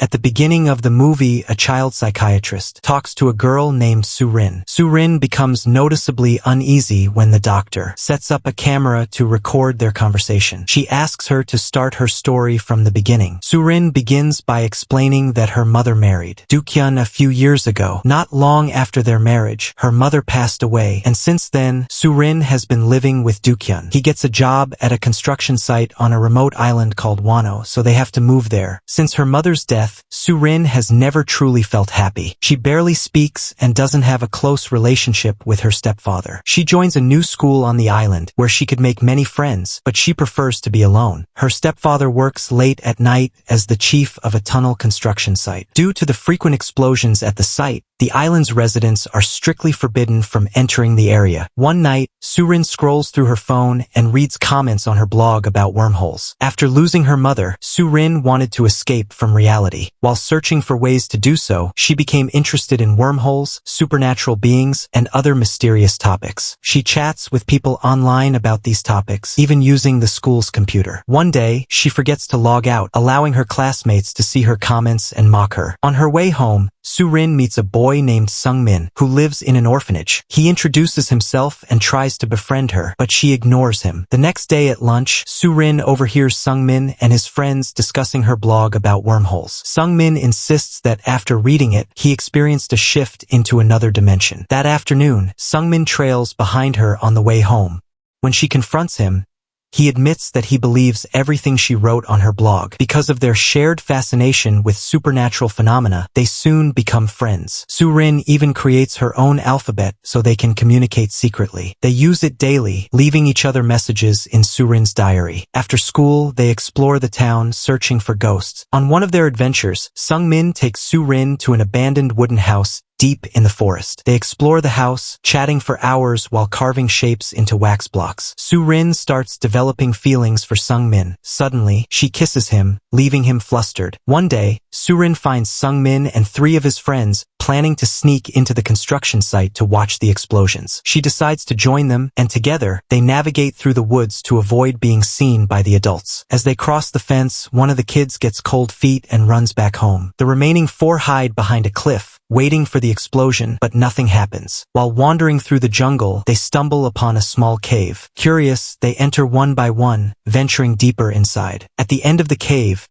At the beginning of the movie, a child psychiatrist talks to a girl named Surin. Surin becomes noticeably uneasy when the doctor sets up a camera to record their conversation. She asks her to start her story from the beginning. Surin begins by explaining that her mother married Dukhyun a few years ago. Not long after their marriage, her mother passed away, and since then, Surin has been living with Dukhyun. He gets a job at a construction site on a remote island called Wano, so they have to move there. Since her mother's death, Surin has never truly felt happy. She barely speaks and doesn't have a close relationship with her stepfather. She joins a new school on the island where she could make many friends, but she prefers to be alone. Her stepfather works late at night as the chief of a tunnel construction site. Due to the frequent explosions at the site, the island's residents are strictly forbidden from entering the area. One night, Surin scrolls through her phone and reads comments on her blog about wormholes. After losing her mother, Surin wanted to escape from reality. While searching for ways to do so, she became interested in wormholes, supernatural beings, and other mysterious topics. She chats with people online about these topics, even using the school's computer. One day, she forgets to log out, allowing her classmates to see her comments and mock her. On her way home, Surin meets a boy named Sungmin, who lives in an orphanage. He introduces himself and tries to befriend her, but she ignores him. The next day at lunch, Surin overhears Sungmin and his friends discussing her blog about wormholes. Sungmin insists that after reading it, he experienced a shift into another dimension. That afternoon, Sungmin trails behind her on the way home. When she confronts him, he admits that he believes everything she wrote on her blog. Because of their shared fascination with supernatural phenomena, they soon become friends. Surin even creates her own alphabet so they can communicate secretly. They use it daily, leaving each other messages in Surin's diary. After school, they explore the town searching for ghosts. On one of their adventures, Sungmin takes Surin to an abandoned wooden house deep in the forest. They explore the house, chatting for hours while carving shapes into wax blocks. Surin starts developing feelings for Sungmin. Suddenly, she kisses him, leaving him flustered. One day, Surin finds Sungmin and 3 of his friends planning to sneak into the construction site to watch the explosions. She decides to join them, and together, they navigate through the woods to avoid being seen by the adults. As they cross the fence, one of the kids gets cold feet and runs back home. The remaining 4 hide behind a cliff, waiting for the explosion, but nothing happens. While wandering through the jungle, they stumble upon a small cave. Curious, they enter one by one, venturing deeper inside. At the end of the cave,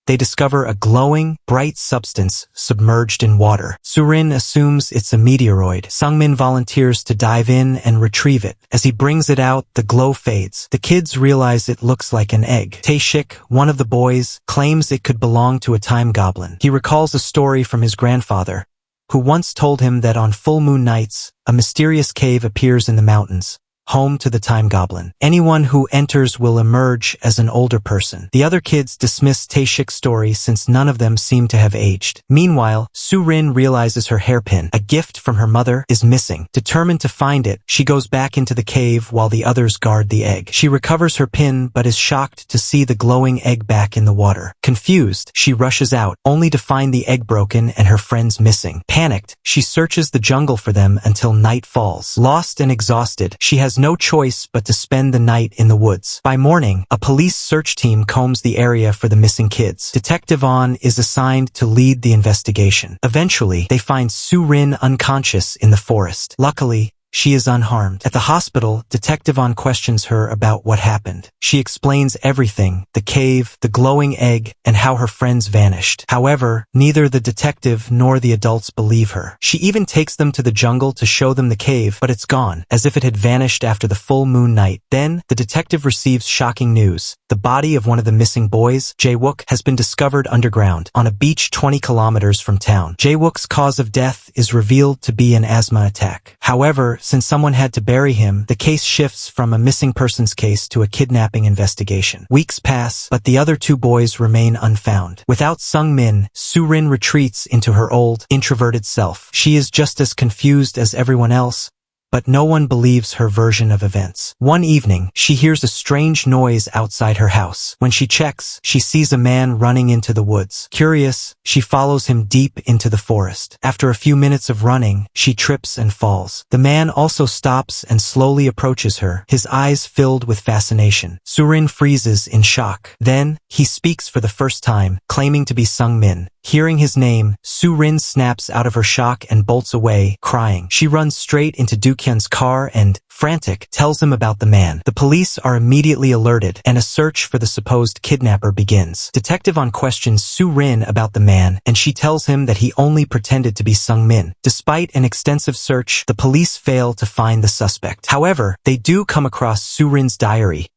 they discover a glowing, bright substance submerged in water. Surin assumes it's a meteoroid. Sungmin volunteers to dive in and retrieve it. As he brings it out, the glow fades. The kids realize it looks like an egg. Taeshik, one of the boys, claims it could belong to a time goblin. He recalls a story from his grandfather, who once told him that on full moon nights, a mysterious cave appears in the mountains, home to the time goblin. Anyone who enters will emerge as an older person. The other kids dismiss Taeshik's story since none of them seem to have aged. Meanwhile, Surin realizes her hairpin, a gift from her mother, is missing. Determined to find it, she goes back into the cave while the others guard the egg. She recovers her pin but is shocked to see the glowing egg back in the water. Confused, she rushes out, only to find the egg broken and her friends missing. Panicked, she searches the jungle for them until night falls. Lost and exhausted, she has no choice but to spend the night in the woods. By morning, a police search team combs the area for the missing kids. Detective On is assigned to lead the investigation. Eventually, they find Surin unconscious in the forest. Luckily, she is unharmed. At the hospital, Detective On questions her about what happened. She explains everything, the cave, the glowing egg, and how her friends vanished. However, neither the detective nor the adults believe her. She even takes them to the jungle to show them the cave, but it's gone, as if it had vanished after the full moon night. Then, the detective receives shocking news. The body of one of the missing boys, Jae-wook, has been discovered underground, on a beach 20 kilometers from town. Jae-wook's cause of death is revealed to be an asthma attack. However, since someone had to bury him, the case shifts from a missing persons case to a kidnapping investigation. Weeks pass, but the other 2 boys remain unfound. Without Sungmin, Surin retreats into her old, introverted self. She is just as confused as everyone else, but no one believes her version of events. One evening, she hears a strange noise outside her house. When she checks, she sees a man running into the woods. Curious, she follows him deep into the forest. After a few minutes of running, she trips and falls. The man also stops and slowly approaches her, his eyes filled with fascination. Surin freezes in shock. Then, he speaks for the first time, claiming to be Sungmin. Hearing his name, Su-rin snaps out of her shock and bolts away, crying. She runs straight into Do-kyun's car and, frantic, tells him about the man. The police are immediately alerted, and a search for the supposed kidnapper begins. Detective On questions Su-rin about the man, and she tells him that he only pretended to be Sung-min. Despite an extensive search, the police fail to find the suspect. However, they do come across Su-rin's diary,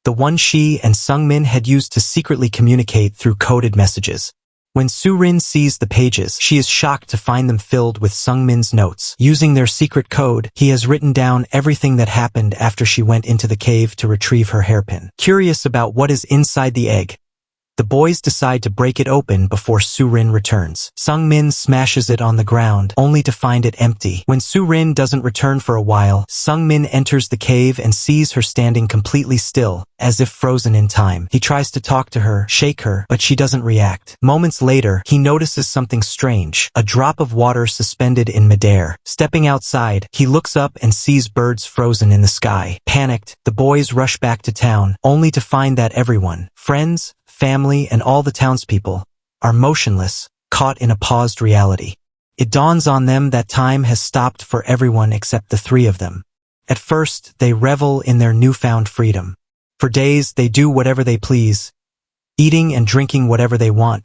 the one she and Sung-min had used to secretly communicate through coded messages. When Su-rin sees the pages, she is shocked to find them filled with Sung-min's notes. Using their secret code, he has written down everything that happened after she went into the cave to retrieve her hairpin. Curious about what is inside the egg, the boys decide to break it open before Su-rin returns. Sung-min smashes it on the ground, only to find it empty. When Su-rin doesn't return for a while, Sung-min enters the cave and sees her standing completely still, as if frozen in time. He tries to talk to her, shake her, but she doesn't react. Moments later, he notices something strange, a drop of water suspended in midair. Stepping outside, he looks up and sees birds frozen in the sky. Panicked, the boys rush back to town, only to find that everyone, friends, family, and all the townspeople, are motionless, caught in a paused reality. It dawns on them that time has stopped for everyone except the three of them. At first, they revel in their newfound freedom. For days, they do whatever they please, eating and drinking whatever they want,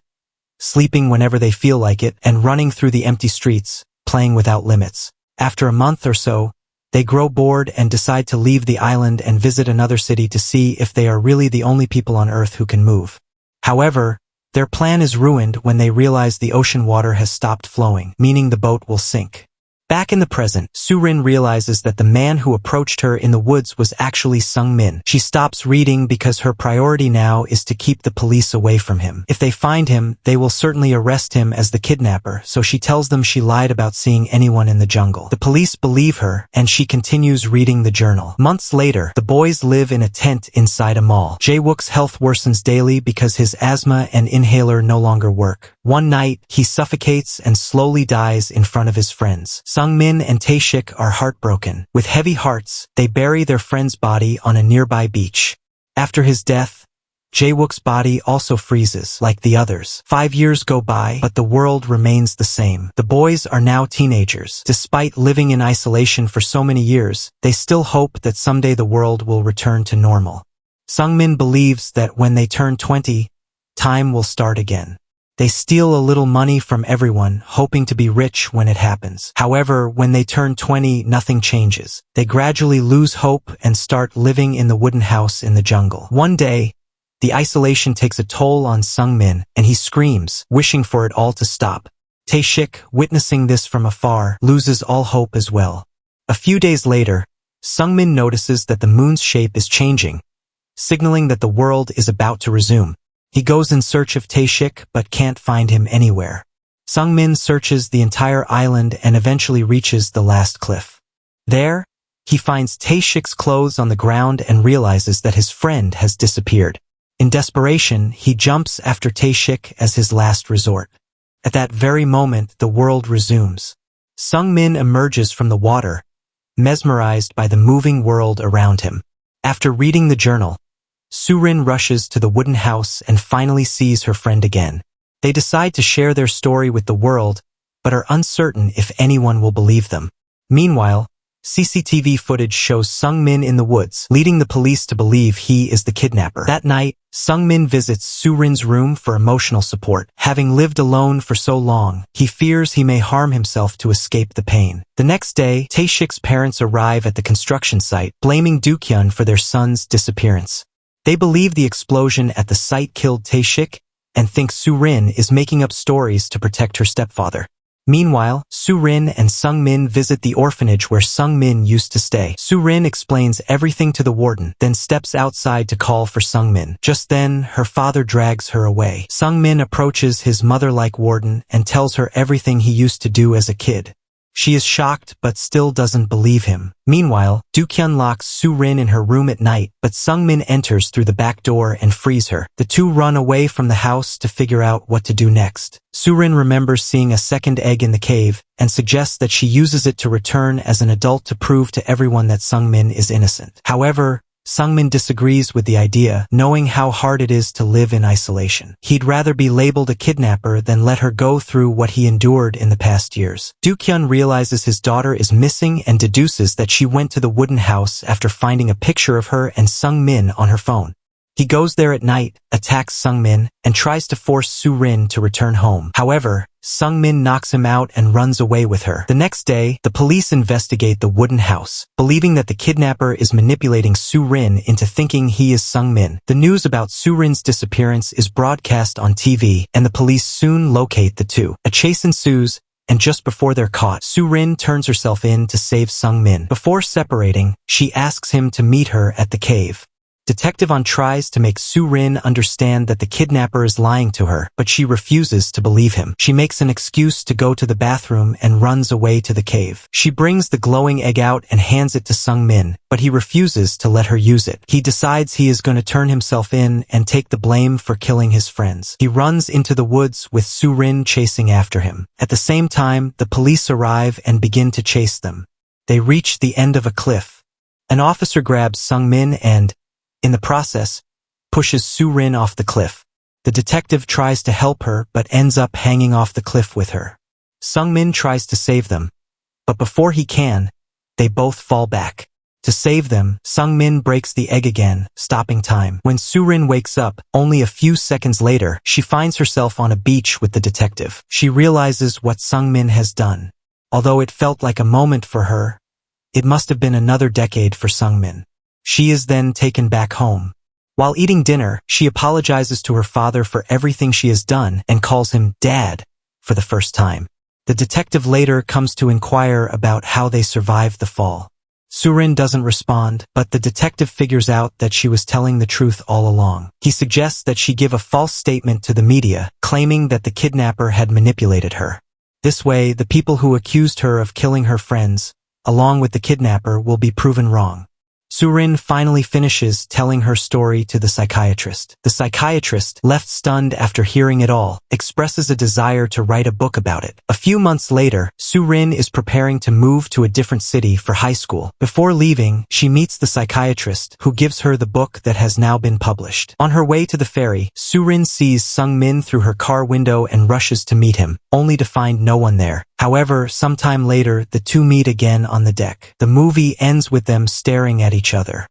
sleeping whenever they feel like it, and running through the empty streets, playing without limits. After a month or so, they grow bored and decide to leave the island and visit another city to see if they are really the only people on Earth who can move. However, their plan is ruined when they realize the ocean water has stopped flowing, meaning the boat will sink. Back in the present, Su-rin realizes that the man who approached her in the woods was actually Sung-min. She stops reading because her priority now is to keep the police away from him. If they find him, they will certainly arrest him as the kidnapper, so she tells them she lied about seeing anyone in the jungle. The police believe her, and she continues reading the journal. Months later, the boys live in a tent inside a mall. Jae-wook's health worsens daily because his asthma and inhaler no longer work. One night, he suffocates and slowly dies in front of his friends. Sung-min and Tae-shik are heartbroken. With heavy hearts, they bury their friend's body on a nearby beach. After his death, Jae-wook's body also freezes, like the others. 5 years go by, but the world remains the same. The boys are now teenagers. Despite living in isolation for so many years, they still hope that someday the world will return to normal. Sung-min believes that when they turn 20, time will start again. They steal a little money from everyone, hoping to be rich when it happens. However, when they turn 20, nothing changes. They gradually lose hope and start living in the wooden house in the jungle. One day, the isolation takes a toll on Sung-min, and he screams, wishing for it all to stop. Tae-shik, witnessing this from afar, loses all hope as well. A few days later, Sung-min notices that the moon's shape is changing, signaling that the world is about to resume. He goes in search of Tae-shik but can't find him anywhere. Sung-min searches the entire island and eventually reaches the last cliff. There, he finds Tae-shik's clothes on the ground and realizes that his friend has disappeared. In desperation, he jumps after Tae-shik as his last resort. At that very moment, the world resumes. Sung-min emerges from the water, mesmerized by the moving world around him. After reading the journal, Su-rin rushes to the wooden house and finally sees her friend again. They decide to share their story with the world, but are uncertain if anyone will believe them. Meanwhile, CCTV footage shows Sung-min in the woods, leading the police to believe he is the kidnapper. That night, Sung-min visits Su-rin's room for emotional support. Having lived alone for so long, he fears he may harm himself to escape the pain. The next day, Tae-shik's parents arrive at the construction site, blaming Do-kyun for their son's disappearance. They believe the explosion at the site killed Tae-shik and think Su-rin is making up stories to protect her stepfather. Meanwhile, Su-rin and Sung-min visit the orphanage where Sung-min used to stay. Su-rin explains everything to the warden, then steps outside to call for Sung-min. Just then, her father drags her away. Sung-min approaches his mother-like warden and tells her everything he used to do as a kid. She is shocked but still doesn't believe him. Meanwhile, Do-kyun locks Su-rin in her room at night, but Sung-min enters through the back door and frees her. The two run away from the house to figure out what to do next. Su-rin remembers seeing a second egg in the cave and suggests that she uses it to return as an adult to prove to everyone that Sung-min is innocent. However, Sungmin disagrees with the idea, knowing how hard it is to live in isolation. He'd rather be labeled a kidnapper than let her go through what he endured in the past years. Do-kyun realizes his daughter is missing and deduces that she went to the wooden house after finding a picture of her and Sungmin on her phone. He goes there at night, attacks Sungmin, and tries to force Surin to return home. However, Sungmin knocks him out and runs away with her. The next day, the police investigate the wooden house, believing that the kidnapper is manipulating Surin into thinking he is Sungmin. The news about Surin's disappearance is broadcast on TV, and the police soon locate the two. A chase ensues, and just before they're caught, Surin turns herself in to save Sungmin. Before separating, she asks him to meet her at the cave. Detective On tries to make Surin understand that the kidnapper is lying to her, but she refuses to believe him. She makes an excuse to go to the bathroom and runs away to the cave. She brings the glowing egg out and hands it to Sungmin, but he refuses to let her use it. He decides he is going to turn himself in and take the blame for killing his friends. He runs into the woods with Surin chasing after him. At the same time, the police arrive and begin to chase them. They reach the end of a cliff. An officer grabs Sungmin and, in the process, pushes Surin off the cliff. The detective tries to help her but ends up hanging off the cliff with her. Sungmin tries to save them, but before he can, they both fall back. To save them, Sungmin breaks the egg again, stopping time. When Surin wakes up, only a few seconds later, she finds herself on a beach with the detective. She realizes what Sungmin has done. Although it felt like a moment for her, it must have been another decade for Sungmin. She is then taken back home. While eating dinner, she apologizes to her father for everything she has done and calls him Dad for the first time. The detective later comes to inquire about how they survived the fall. Surin doesn't respond, but the detective figures out that she was telling the truth all along. He suggests that she give a false statement to the media, claiming that the kidnapper had manipulated her. This way, the people who accused her of killing her friends, along with the kidnapper, will be proven wrong. Surin finally finishes telling her story to the psychiatrist. The psychiatrist, left stunned after hearing it all, expresses a desire to write a book about it. A few months later, Surin is preparing to move to a different city for high school. Before leaving, she meets the psychiatrist, who gives her the book that has now been published. On her way to the ferry, Surin sees Sungmin through her car window and rushes to meet him, only to find no one there. However, sometime later, the two meet again on the deck. The movie ends with them staring at each other.